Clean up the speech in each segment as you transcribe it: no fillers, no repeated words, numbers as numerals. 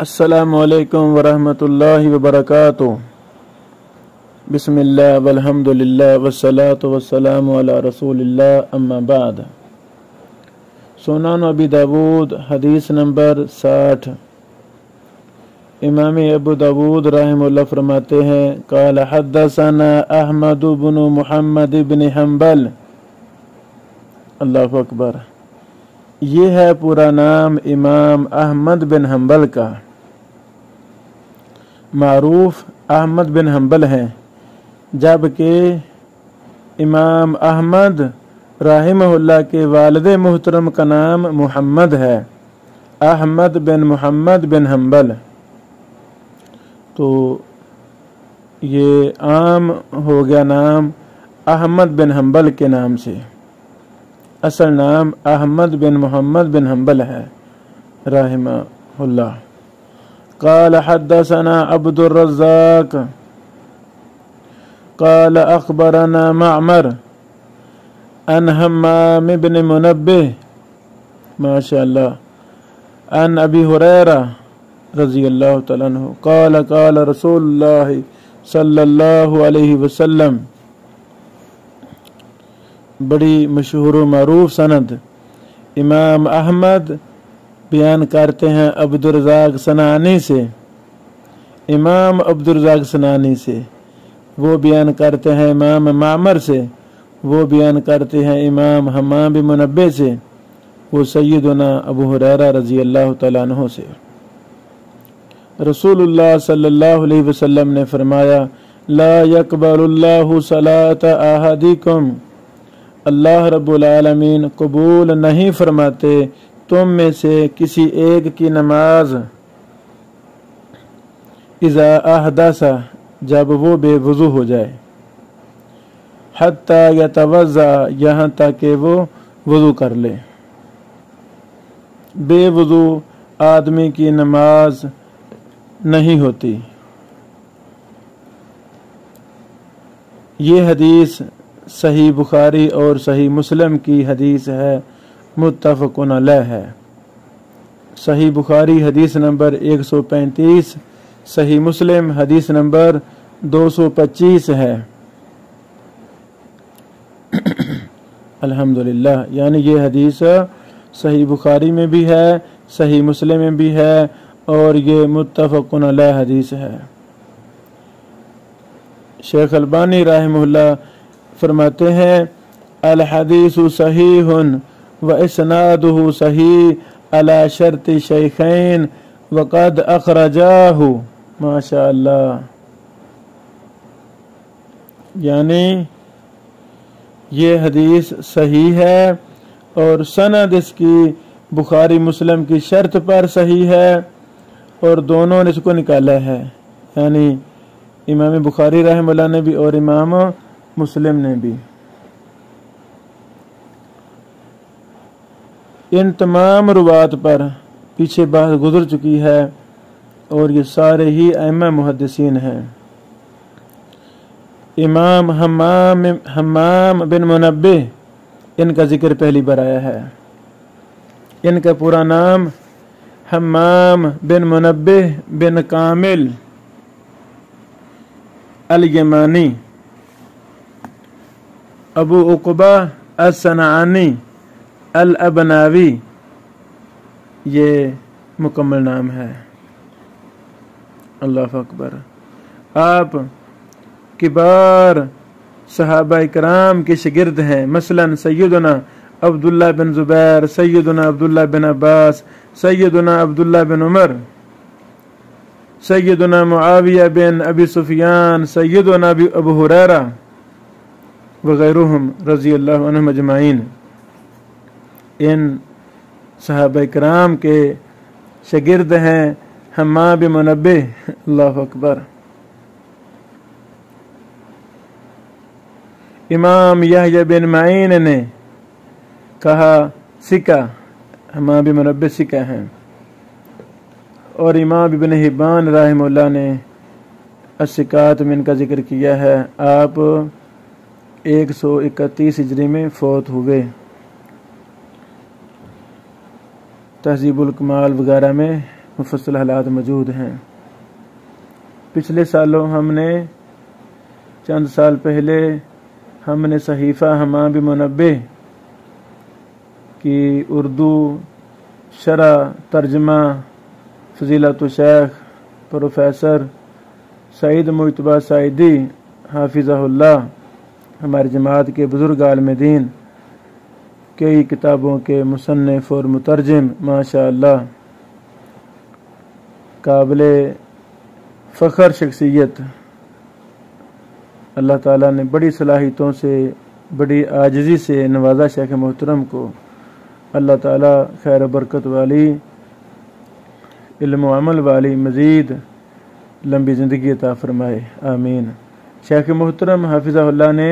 السلام علیکم ورحمۃ اللہ وبرکاتہ۔ بسم اللہ والحمد للہ والصلاۃ والسلام علی رسول اللہ، اما بعد۔ سنن ابی داود حدیث نمبر 60۔ امام ابو داود رحمہ اللہ فرماتے ہیں قال حدثنا احمد بن محمد بن حنبل۔ اللہ اکبر۔ یہ ہے پورا نام امام احمد بن حنبل کا، معروف احمد بن حنبل ہیں، جبکہ امام احمد رحمہ اللہ کے والد محترم کا نام محمد ہے، احمد بن محمد بن حنبل۔ تو یہ عام ہو گیا نام احمد بن حنبل کے نام سے، اصل نام احمد بن محمد بن حنبل ہے رحمہ اللہ۔ قال حدثنا عبد الرزاق قال اخبرنا معمر عن حمام بن منبه ما شاء الله عن ابي هريره رضی اللہ تعالی عنہ قال قال رسول اللہ صلی اللہ علیہ وسلم۔ بڑی مشہور و معروف سند امام احمد بیان کرتے ہیں عبد الرزاق صنعانی سے، امام عبد الرزاق صنعانی سے، وہ بیان کرتے ہیں امام معمر سے، وہ بیان کرتے ہیں امام حمام بن منبہ سے، وہ سیدنا ابو ہریرہ رضی اللہ تعالیٰ عنہ سے۔ رسول اللہ صلی اللہ علیہ وسلم نے فرمایا لا يقبل اللہ صلاة احدکم، اللہ رب العالمین قبول نہیں فرماتے تم میں سے کسی ایک کی نماز اذا احدث، جب وہ بے وضو ہو جائے، حتی یتوضا، یہاں تک کہ وہ وضو کر لے۔ بے وضو آدمی کی نماز نہیں ہوتی۔ یہ حدیث صحیح بخاری اور صحیح مسلم کی حدیث ہے، متفق علیہ ہے۔ صحیح بخاری حدیث نمبر 135، صحیح مسلم حدیث نمبر 225 ہے۔ الحمدللہ، یعنی یہ حدیث صحیح بخاری میں بھی ہے، صحیح مسلم میں بھی ہے، اور یہ متفق علیہ حدیث ہے۔ شیخ البانی رحمہ اللہ فرماتے ہیں الحدیث صحیح و اسنادہ صحیح علی شرط شیخین وقد اخرجاہ، ماشاء اللہ۔ یعنی یہ حدیث صحیح ہے اور سند اس کی بخاری مسلم کی شرط پر صحیح ہے، اور دونوں نے اس کو نکالا ہے، یعنی امام بخاری رحمہ اللہ نے بھی اور امام مسلم نے بھی۔ ان تمام روات پر پیچھے بحث گزر چکی ہے، اور یہ سارے ہی ائمہ محدثین ہیں۔ امام حمام بن منبہ، ان کا ذکر پہلی بار آیا ہے۔ ان کا پورا نام حمام بن منبہ بن کامل الیمانی ابو عقبہ الصنعانی الابناوی، یہ مکمل نام ہے۔ اللہ اکبر۔ آپ کبار صحابہ کرام کے شاگرد ہیں، مثلا سیدنا عبداللہ بن زبیر، سیدنا عبداللہ بن عباس، سیدنا عبداللہ بن عمر، سیدنا معاویہ بن ابی سفیان، سیدنا ابو ہریرہ وغیرہم رضی اللہ عنہم اجمعین۔ ان صحابہ کرام کے شاگرد ہیں حمام بن منبہ۔ اللہ اکبر۔ امام یحییٰ بن معین نے کہا سکہ، حمام بن منبہ سکہ ہیں، اور امام ابن حبان رحمہ اللہ نے الثقات میں ان کا ذکر کیا ہے۔ آپ 131 ہجری میں فوت ہوئے۔ تہذیب الکمال وغیرہ میں مفصل حالات موجود ہیں۔ پچھلے سالوں ہم نے چند سال پہلے ہم نے صحیفہ ہمام منبہ کی اردو شرح ترجمہ فضیلت الشیخ پروفیسر سعید مجتبیٰ سعیدی حافظہ اللہ، ہماری جماعت کے بزرگ عالم دین، کئی کتابوں کے مصنف اور مترجم، ماشاء اللہ قابل فخر شخصیت، اللہ تعالیٰ نے بڑی صلاحیتوں سے بڑی عاجزی سے نوازا شیخ محترم کو۔ اللہ تعالیٰ خیر و برکت والی، علم و عمل والی مزید لمبی زندگی عطا فرمائے، آمین۔ شیخ محترم حافظہ اللہ نے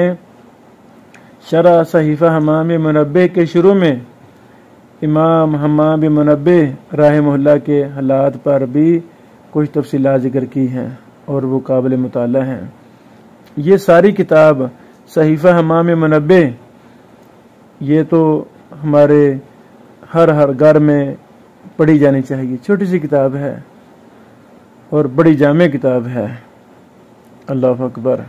شرح صحیفہ ہمام منبہ کے شروع میں امام ہمام منبہ رحمہ اللہ کے حالات پر بھی کچھ تفصیلات ذکر کی ہیں اور وہ قابل مطالعہ ہیں۔ یہ ساری کتاب صحیفہ ہمام منبہ یہ تو ہمارے ہر گھر میں پڑھی جانی چاہیے، چھوٹی سی کتاب ہے اور بڑی جامع کتاب ہے، اللہ اکبر۔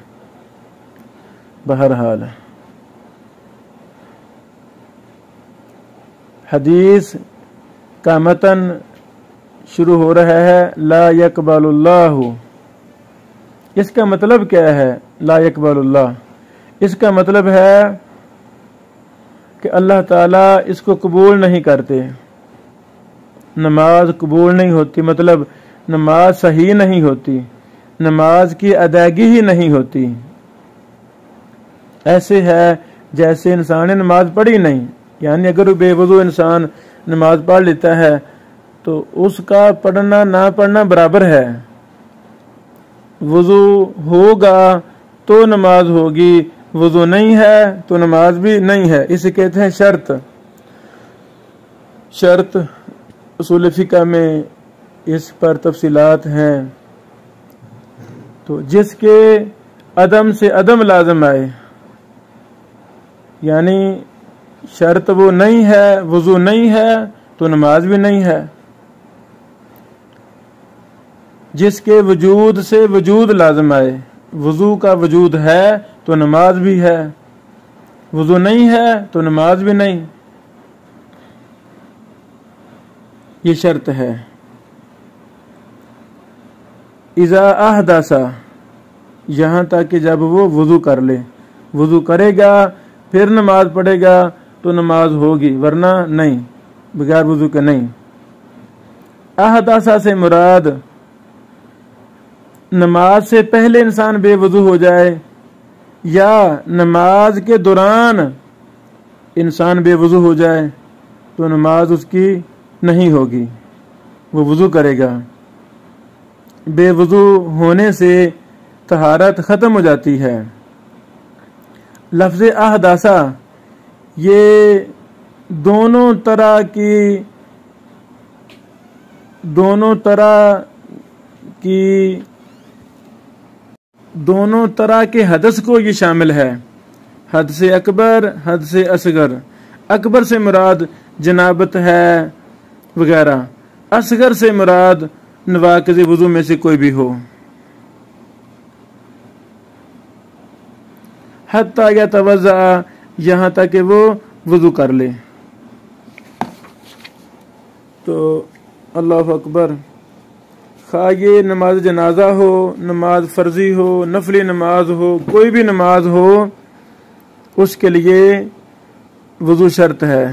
بہرحال حدیث کا متن شروع ہو رہا ہے لا یقبل اللہ۔ اس کا مطلب کیا ہے لا یقبل اللہ؟ اس کا مطلب ہے کہ اللہ تعالیٰ اس کو قبول نہیں کرتے، نماز قبول نہیں ہوتی، مطلب نماز صحیح نہیں ہوتی، نماز کی ادائیگی ہی نہیں ہوتی۔ ایسے ہے جیسے انسان نے نماز پڑھی نہیں، یعنی اگر بے وضو انسان نماز پڑھ لیتا ہے تو اس کا پڑھنا نہ پڑھنا برابر ہے۔ وضو ہوگا تو نماز ہوگی، وضو نہیں ہے تو نماز بھی نہیں ہے، اسے کہتے ہیں شرط۔ شرط اصول فقہ میں اس پر تفصیلات ہیں، تو جس کے عدم سے عدم لازم آئے، یعنی شرط وہ نہیں ہے، وضو نہیں ہے تو نماز بھی نہیں ہے۔ جس کے وجود سے وجود لازم آئے، وضو کا وجود ہے تو نماز بھی ہے، وضو نہیں ہے تو نماز بھی نہیں، یہ شرط ہے۔ اذا احدث، یہاں تک کہ جب وہ وضو کر لے، وضو کرے گا پھر نماز پڑھے گا تو نماز ہوگی، ورنہ نہیں، بغیر وضو کے نہیں۔ احدث سے مراد نماز سے پہلے انسان بے وضو ہو جائے یا نماز کے دوران انسان بے وضو ہو جائے تو نماز اس کی نہیں ہوگی، وہ وضو کرے گا۔ بے وضو ہونے سے طہارت ختم ہو جاتی ہے۔ لفظ احدثہ یہ دونوں طرح کے حدث کو یہ شامل ہے، حدث اکبر، حدث اصغر۔ اکبر سے مراد جنابت ہے وغیرہ، اصغر سے مراد نواقض وضو میں سے کوئی بھی ہو۔ حتی یتوضأ، یہاں تک کہ وہ وضو کر لے۔ تو اللہ اکبر، خواہ یہ نماز جنازہ ہو، نماز فرضی ہو، نفلی نماز ہو، کوئی بھی نماز ہو، اس کے لیے وضو شرط ہے۔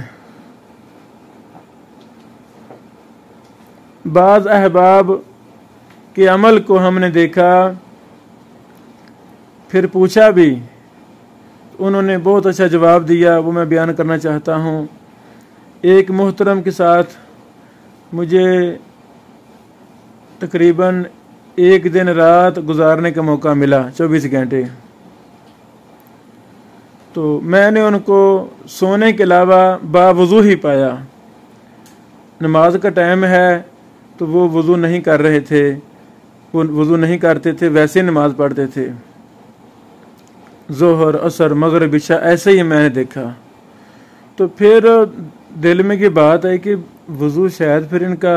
بعض احباب کے عمل کو ہم نے دیکھا، پھر پوچھا بھی، انہوں نے بہت اچھا جواب دیا، وہ میں بیان کرنا چاہتا ہوں۔ ایک محترم کے ساتھ مجھے تقریباً ایک دن رات گزارنے کا موقع ملا، 24 گھنٹے۔ تو میں نے ان کو سونے کے علاوہ باوضو ہی پایا۔ نماز کا ٹائم ہے تو وہ وضو نہیں کر رہے تھے، وہ وضو نہیں کرتے تھے، ویسے نماز پڑھتے تھے۔ ظہر، عصر، مغرب، عشاء ایسے ہی میں نے دیکھا۔ تو پھر دل میں یہ بات آئی کہ وضو شاید پھر ان کا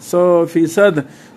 100%